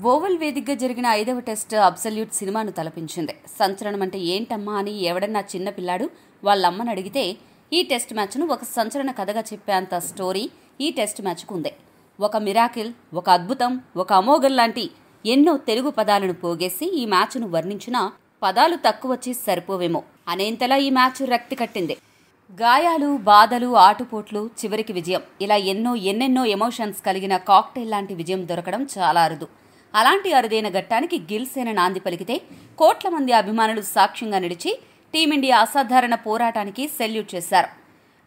Oval వేదికగా జరిగిన 5వ టెస్ట్ అబ్సల్యూట్ సినిమాను తలపించింది. సంచలనం అంటే ఏంటమ్మా అని ఎవడన్నా చిన్న పిల్లాడు వాళ్ళమ్మని అడిగితే ఈ టెస్ట్ మ్యాచ్ను ఒక సంచలన కథగా చెప్పేంత స్టోరీ ఈ టెస్ట్ మ్యాచ్కు ఉంది. ఒక మిరాకిల్, ఒక అద్భుతం, ఒక అమోఘం లాంటి ఎన్నో తెలుగు పదాలను పోగేసి ఈ మ్యాచ్ను వర్ణించినా పదాలు తక్కువచ్చి సరిపోవేమో అనేంతలా ఈ మ్యాచ్ రక్తి కట్టింది. గాయాలు, బాధలు, ఆటుపోట్లు, చివరికి విజయం, ఇలా ఎన్నెన్నో ఎమోషన్స్ కలిగిన కాక్టైల్ లాంటి విజయం దొరకడం చాలా అరుదు. అలాంటి అరుదైన ఘట్టానికి గిల్ సేన నాంది పలికితే కోట్ల మంది అభిమానులు సాక్ష్యంగా నిలిచి టీమిండియా అసాధారణ పోరాటానికి సెల్యూట్ చేశారు.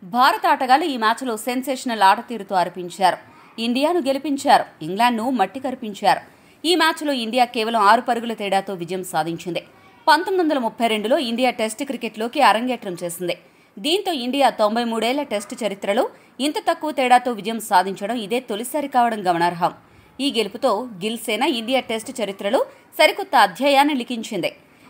భారత ఆటగాళ్లు ఈ మ్యాచ్లో సెన్సేషనల్ ఆటతీరుతో అర్పించారు. ఇండియాను గెలిపించారు, ఇంగ్లాండ్ను మట్టి కరిపించారు. ఈ మ్యాచ్లో ఇండియా కేవలం 6 పరుగుల తేడాతో విజయం సాధించింది. 1932లో ఇండియా టెస్ట్ క్రికెట్లోకి అరంగేట్రం చేసింది. దీంతో ఇండియా 93 ఏళ్ల టెస్ట్ చరిత్రలో ఇంత తక్కువ తేడాతో విజయం సాధించడం ఇదే తొలిసారి కావడం గమనార్హం. ఈ గెలుపుతో గిల్ సేన ఇండియా టెస్ట్ చరిత్రలో సరికొత్త అధ్యాయాన్ని లిఖించింది.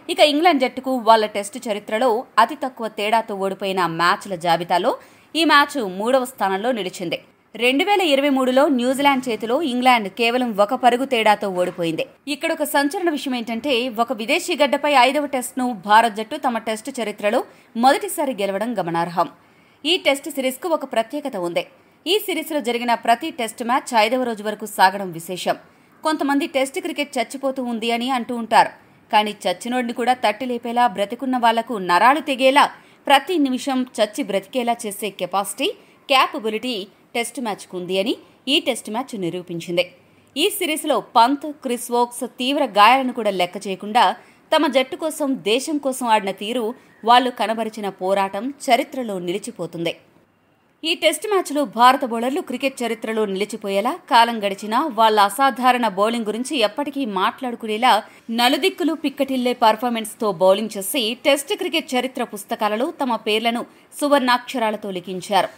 ఇక ఇంగ్లాండ్ జట్టుకు వాళ్ల టెస్ట్ చరిత్రలో అతి తక్కువ తేడాతో ఓడిపోయిన మ్యాచ్ల జాబితాలో ఈ మ్యాచ్ 3వ స్థానంలో నిలిచింది. 2023లో న్యూజిలాండ్ చేతిలో ఇంగ్లాండ్ కేవలం 1 పరుగు తేడాతో ఓడిపోయింది. ఇక్కడ ఒక సంచలన విషయం ఏంటంటే, ఒక విదేశీ గడ్డపై 5వ టెస్ట్ను భారత్ జట్టు తమ టెస్ట్ చరిత్రలో మొదటిసారి గెలవడం గమనార్హం. ఈ టెస్ట్ సిరీస్కు ఒక ప్రత్యేకత ఉంది. ఈ సిరీస్లో జరిగిన ప్రతి టెస్ట్ మ్యాచ్ 5వ రోజు వరకు సాగడం విశేషం. కొంతమంది టెస్ట్ క్రికెట్ చచ్చిపోతూ ఉంది అని అంటూ ఉంటారు. కానీ చచ్చినోడిని కూడా తట్టి లేపేలా, బ్రతికున్న వాళ్లకు నరాలు తెగేలా, ప్రతి నిమిషం చచ్చి బ్రతికేలా చేసే కెపాసిటీ, క్యాపబిలిటీ టెస్ట్ మ్యాచ్కు ఉంది అని ఈ టెస్ట్ మ్యాచ్ నిరూపించింది. ఈ సిరీస్లో పంత్, క్రిస్ వోక్స్ తీవ్ర గాయాలను కూడా లెక్క చేయకుండా తమ జట్టు కోసం, దేశం కోసం ఆడిన తీరు, వాళ్లు కనబరిచిన పోరాటం చరిత్రలో నిలిచిపోతుంది. ఈ టెస్ట్ మ్యాచ్లో భారత బౌలర్లు క్రికెట్ చరిత్రలో నిలిచిపోయేలా, కాలం గడిచినా వాళ్ల అసాధారణ బౌలింగ్ గురించి ఎప్పటికీ మాట్లాడుకునేలా నలుదిక్కులు పిక్కటిల్లే పర్ఫార్మెన్స్తో బౌలింగ్ చేసి టెస్ట్ క్రికెట్ చరిత్ర పుస్తకాలలో తమ పేర్లను సువర్ణాక్షరాలతో లిఖించారు.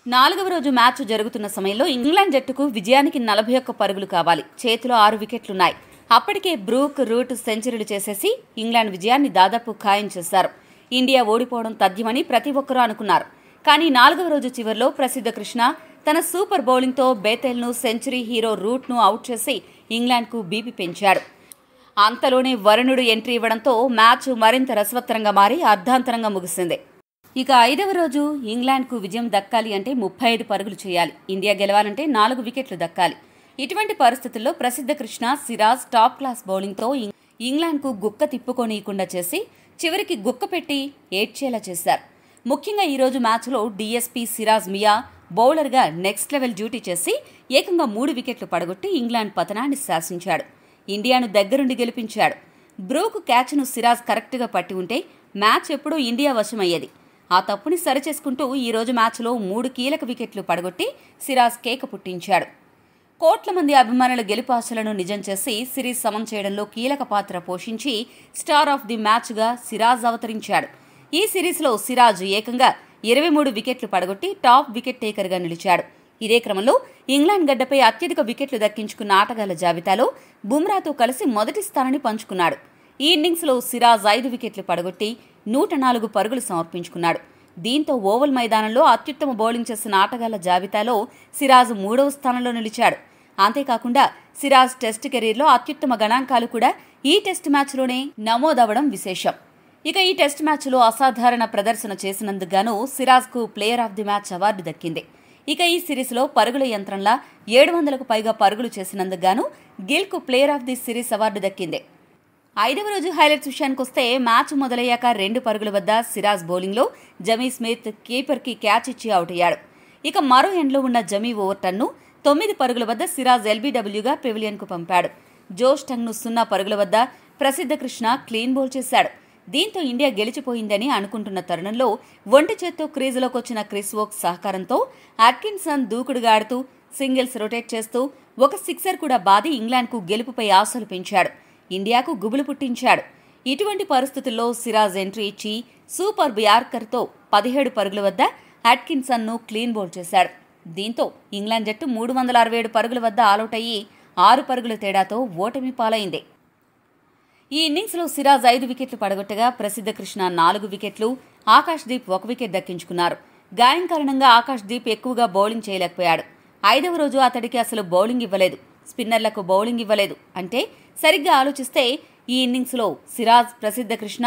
4వ రోజు మ్యాచ్ జరుగుతున్న సమయంలో ఇంగ్లాండ్ జట్టుకు విజయానికి 41 పరుగులు కావాలి. చేతిలో 6 వికెట్లున్నాయి. అప్పటికే బ్రూక్, రూట్ సెంచరీలు చేసేసి ఇంగ్లాండ్ విజయాన్ని దాదాపు ఖాయం చేశారు. ఇండియా ఓడిపోవడం తథ్యమని ప్రతి ఒక్కరూ అనుకున్నారు. కానీ 4వ రోజు చివర్లో ప్రసిద్ధ కృష్ణ తన సూపర్ బౌలింగ్తో బేతెల్ను, సెంచరీ హీరో రూట్ను అవుట్ చేసి ఇంగ్లాండ్కు బీపీ పెంచాడు. అంతలోనే వరుణుడు ఎంట్రీ ఇవ్వడంతో మ్యాచ్ మరింత రసవత్తరంగా మారి అర్ధాంతరంగా ముగిసింది. ఇక 5వ రోజు ఇంగ్లాండ్కు విజయం దక్కాలి అంటే 35 పరుగులు చేయాలి. ఇండియా గెలవాలంటే 4 వికెట్లు దక్కాలి. ఇటువంటి పరిస్థితుల్లో ప్రసిద్ధ కృష్ణ, సిరాజ్ టాప్ క్లాస్ బౌలింగ్తో ఇంగ్లాండ్కు గుక్క తిప్పుకోనీయకుండా చేసి చివరికి గుక్క పెట్టి ఏడ్చేలా చేశారు. ముఖ్యంగా ఈరోజు మ్యాచ్లో డీఎస్పీ సిరాజ్ మియా బౌలర్గా నెక్స్ట్ లెవెల్ డ్యూటీ చేసి ఏకంగా 3 వికెట్లు పడగొట్టి ఇంగ్లాండ్ పతనాన్ని శాసించాడు. ఇండియాను దగ్గరుండి గెలిపించాడు. బ్రూక్ క్యాచ్ను సిరాజ్ కరెక్ట్గా పట్టి ఉంటే మ్యాచ్ ఎప్పుడూ ఇండియా వశమయ్యేది. ఆ తప్పుని సరిచేసుకుంటూ ఈరోజు మ్యాచ్లో 3 కీలక వికెట్లు పడగొట్టి సిరాజ్ కేక పుట్టించాడు. కోట్ల మంది అభిమానుల గెలుపు ఆశలను నిజం చేసి సిరీస్ సమం చేయడంలో కీలక పాత్ర పోషించి స్టార్ ఆఫ్ ది మ్యాచ్గా సిరాజ్ అవతరించాడు. ఈ సిరీస్లో సిరాజ్ ఏకంగా 23 వికెట్లు పడగొట్టి టాప్ వికెట్ టేకర్గా నిలిచాడు. ఇదే క్రమంలో ఇంగ్లాండ్ గడ్డపై అత్యధిక వికెట్లు దక్కించుకున్న ఆటగాళ్ల జాబితాలో బుమ్రాతో కలిసి మొదటి స్థానాన్ని పంచుకున్నాడు. ఈ ఇన్నింగ్స్లో సిరాజ్ 5 వికెట్లు పడగొట్టి 104 పరుగులు సమర్పించుకున్నాడు. దీంతో ఓవల్ మైదానంలో అత్యుత్తమ బౌలింగ్ చేసిన ఆటగాళ్ల జాబితాలో సిరాజ్ 3వ స్థానంలో నిలిచాడు. అంతేకాకుండా సిరాజ్ టెస్ట్ కెరీర్లో అత్యుత్తమ గణాంకాలు కూడా ఈ టెస్ట్ మ్యాచ్లోనే నమోదవడం విశేషం. ఇక ఈ టెస్ట్ మ్యాచ్లో అసాధారణ ప్రదర్శన చేసినందుకు గాను సిరాజ్కు player of the match award దక్కింది. ఇక ఈ సిరీస్లో పరుగుల యంత్రంలా 700కు పైగా పరుగులు చేసినందుకు గాను గిల్కు player of the series award దక్కింది. 5వ రోజు హైలైట్స్ విషయానికొస్తే మ్యాచ్ మొదలయ్యాక 2 పరుగుల వద్ద సిరాజ్ బౌలింగ్లో జమీ స్మిత్ కీపర్కి క్యాచ్ ఇచ్చి అవుట్ అయ్యాడు. ఇక మరో ఎండ్లో ఉన్న జమీ ఓవర్టన్ను 9 పరుగుల వద్ద సిరాజ్ ఎల్బీడబ్ల్యూగా పెవిలియన్కు పంపాడు. జోష్ టంగ్ను 0 పరుగుల వద్ద ప్రసిద్ధ కృష్ణ క్లీన్ బౌల్ చేశాడు. దీంతో ఇండియా గెలిచిపోయిందని అనుకుంటున్న తరుణంలో ఒంటి చేత్తో క్రీజులోకి వచ్చిన క్రిస్ వోక్స్ సహకారంతో అట్కిన్సన్ దూకుడుగా ఆడుతూ సింగిల్స్ రొటేట్ చేస్తూ ఒక సిక్సర్ కూడా బాది ఇంగ్లాండ్కు గెలుపుపై ఆశలు పెంచాడు. ఇండియాకు గుబులు పుట్టించాడు. ఇటువంటి పరిస్థితుల్లో సిరాజ్ ఎంట్రీ ఇచ్చి సూపర్ యార్కర్తో 17 పరుగుల వద్ద అట్కిన్సన్ను క్లీన్ బౌల్ చేశాడు. దీంతో ఇంగ్లాండ్ జట్టు 367 పరుగుల వద్ద ఆలౌట్ అయ్యి 6 పరుగుల తేడాతో ఓటమి పాలైంది. ఈ ఇన్నింగ్స్లో సిరాజ్ 5 వికెట్లు పడగొట్టగా ప్రసిద్ధ కృష్ణ 4 వికెట్లు, ఆకాశ్దీప్ 1 వికెట్ దక్కించుకున్నారు. గాయం కారణంగా ఆకాశ్దీప్ ఎక్కువగా బౌలింగ్ చేయలేకపోయాడు. 5వ రోజు అతడికి అసలు బౌలింగ్ ఇవ్వలేదు. స్పిన్నర్లకు బౌలింగ్ ఇవ్వలేదు. అంటే సరిగ్గా ఆలోచిస్తే ఈ ఇన్నింగ్స్లో సిరాజ్, ప్రసిద్ధ కృష్ణ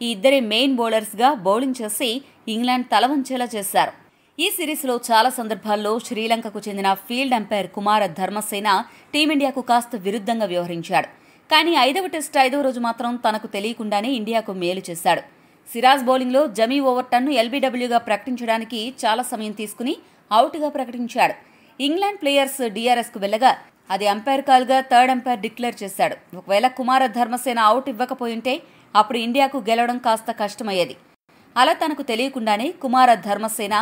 ఈ ఇద్దరే మెయిన్ బౌలర్స్గా బౌలింగ్ చేసి ఇంగ్లాండ్ తలవంచేలా చేశారు. ఈ సిరీస్లో చాలా సందర్భాల్లో శ్రీలంకకు చెందిన ఫీల్డ్ అంపైర్ కుమార ధర్మసేన టీమిండియాకు కాస్త విరుద్ధంగా వ్యవహరించాడు. కానీ 5వ టెస్ట్ 5వ రోజు మాత్రం తనకు తెలియకుండానే ఇండియాకు మేలు చేశాడు. సిరాజ్ బౌలింగ్లో జమీ ఓవర్ టన్ను ఎల్బీడబ్ల్యూగా ప్రకటించడానికి చాలా సమయం తీసుకుని అవుట్గా ప్రకటించాడు. ఇంగ్లాండ్ ప్లేయర్స్ డీఆర్ఎస్కు వెళ్లగా అది అంపైర్ కాల్గా థర్డ్ అంపైర్ డిక్లేర్ చేశాడు. ఒకవేళ కుమార ధర్మసేన అవుట్ ఇవ్వకపోయింటే అప్పుడు ఇండియాకు గెలవడం కాస్త కష్టమయ్యేది. అలా తనకు తెలియకుండానే కుమార ధర్మసేన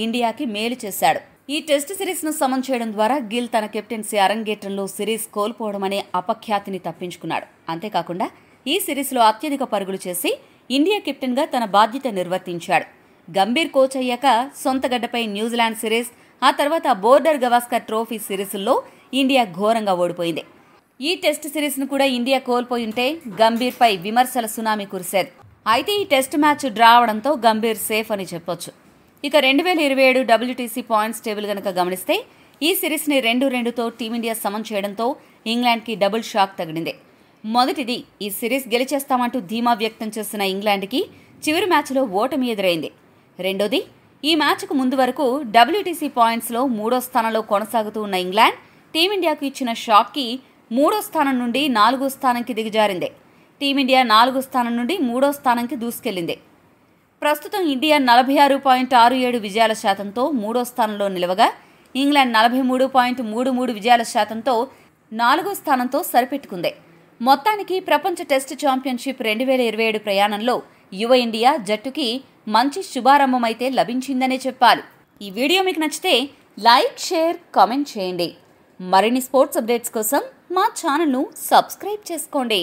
ఇండియాకి మేలు చేశాడు. ఈ టెస్ట్ సిరీస్ను సమన్ చేయడం ద్వారా గిల్ తన కెప్టెన్సీ అరంగేట్రంలో సిరీస్ కోల్పోవడం అనే అపఖ్యాతిని తప్పించుకున్నాడు. అంతేకాకుండా ఈ సిరీస్లో అత్యధిక పరుగులు చేసి ఇండియా కెప్టెన్గా తన బాధ్యత నిర్వర్తించాడు. గంభీర్ కోచ్ అయ్యాక సొంత గడ్డపై న్యూజిలాండ్ సిరీస్, ఆ తర్వాత బోర్డర్ గవాస్కర్ ట్రోఫీ సిరీసుల్లో ఇండియా ఘోరంగా ఓడిపోయింది. ఈ టెస్ట్ సిరీస్ను కూడా ఇండియా కోల్పోయింటే గంభీర్పై విమర్శల సునామీ కురిసేది. అయితే ఈ టెస్ట్ మ్యాచ్ డ్రా అవడంతో గంభీర్ సేఫ్ అని చెప్పొచ్చు. ఇక 2027 WTC పాయింట్స్ టేబుల్ గనక గమనిస్తే ఈ సిరీస్ని 2-2తో టీమిండియా సమన్ చేయడంతో ఇంగ్లాండ్కి డబుల్ షాక్ తగిలింది. మొదటిది, ఈ సిరీస్ గెలిచేస్తామంటూ ధీమా వ్యక్తం చేసిన ఇంగ్లాండ్కి చివరి మ్యాచ్లో ఓటమి ఎదురైంది. రెండోది, ఈ మ్యాచ్కు ముందు వరకు WTC పాయింట్స్లో 3వ స్థానంలో కొనసాగుతూ ఉన్న ఇంగ్లాండ్ టీమిండియాకు ఇచ్చిన షాక్కి 3వ స్థానం నుండి 4వ స్థానంకి దిగజారింది. టీమిండియా 4వ స్థానం నుండి 3వ స్థానంకి దూసుకెళ్లింది. ప్రస్తుతం ఇండియా 46.67 విజయాల శాతంతో 3వ స్థానంలో నిలవగా ఇంగ్లాండ్ 43.33 విజయాల శాతంతో 4వ స్థానంతో సరిపెట్టుకుంది. మొత్తానికి ప్రపంచ టెస్ట్ ఛాంపియన్షిప్ 2027 ప్రయాణంలో యువ ఇండియా జట్టుకి మంచి శుభారంభమైతే లభించిందనే చెప్పాలి. ఈ వీడియో మీకు నచ్చితే లైక్, షేర్, కామెంట్ చేయండి. మరిన్ని స్పోర్ట్స్ అప్డేట్స్ కోసం మా ఛానల్ను సబ్స్క్రైబ్ చేసుకోండి.